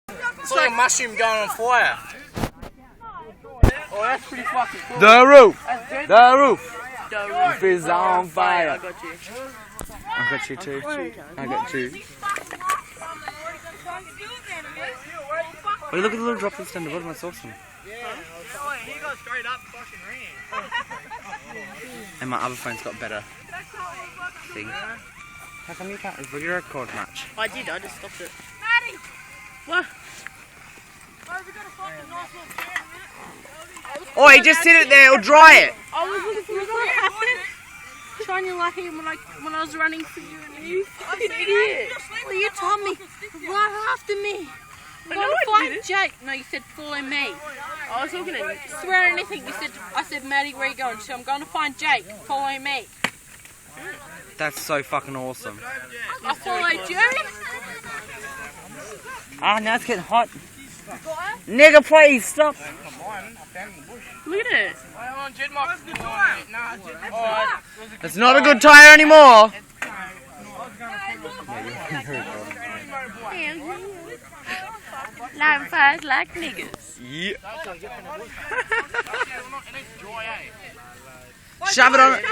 It's like a mushroom going on fire. Oh, that's pretty fucking cool. The roof! The roof! The roof is on fire. I got you. I got you too. I got you. Oh, look at the little droplets down the bottom, that's awesome. He got straight up fucking ran. And my other phone's got better thing. How come you can't video record much? I did, I just stopped it. Maddie! What? Oi, just sit it there, it'll dry it! I was looking for what happened. Trying to like him when I was running for you and you fucking idiot. Well, you told me, right after me. I know I did it. Jake. No, you said follow me. I was talking to you. Swear anything. I said, Maddie, where are you going? She said, I'm going to find Jake. Follow me. That's so fucking awesome. I followed you. Ah, now it's getting hot. Nigga, please stop. Look at it. It's not a good tire anymore. Live fires like niggas. Yeah. Shove it on it.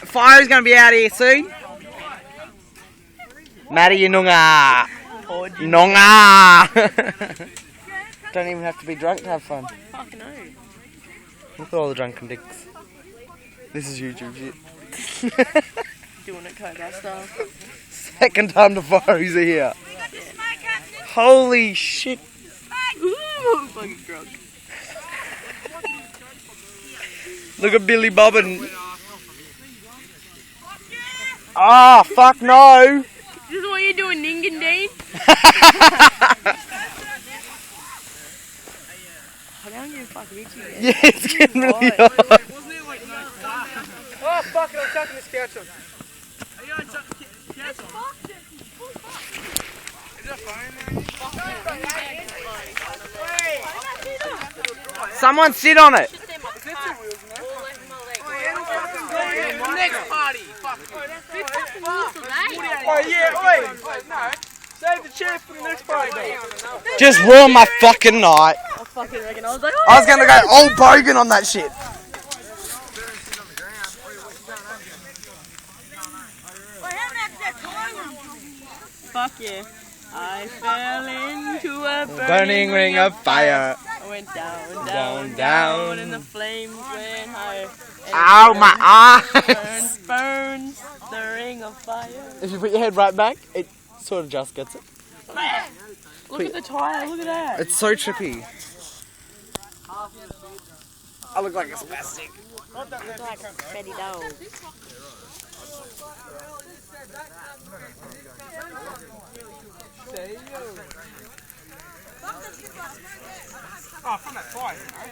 Fire's gonna be out here soon. Maddie, you nunga. Nunga. Don't even have to be drunk to have fun. Fucking no. Look at all the drunken dicks. This is YouTube shit. Doing it Cobar style. Second time the fires are here. Holy shit. Ooh, fucking drunk. Look at Billy bobbing. Ah, fuck no. This is what you're doing, Ningendine? I don't give a fuck about you. Yeah, it's getting really hot. Oh, fuck it, I'm chucking this couch on. Are you on chucking the couch on? Is that phone there? Someone sit on it. Next party. Fuck you. Oh, yeah, wait. No. Save the chair for the next party. Just ruin my fucking night. I fucking reckon. I was like, I was gonna go old bogan on that shit. fuck yeah. I fell into a Burning ring of fire. I went down, Down, down, and the flames went higher. Ow, my eyes! Burns, the ring of fire. If you put your head right back, it sort of just gets it. Look at the tire, look at that. It's so trippy. I look like a spastic. Look like a Betty dog. Oh, from that tire, you know?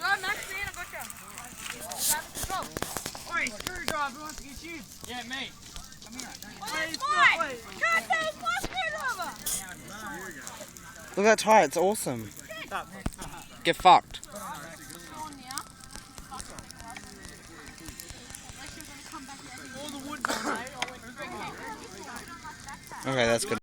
Go, Max, man, I got you. Go. Oi, screwdriver wants to get you. Yeah, me. Come here. Oh, that's mine. Can't say it's my screwdriver. Look at that tire, it's awesome. Get fucked. Okay, that's good.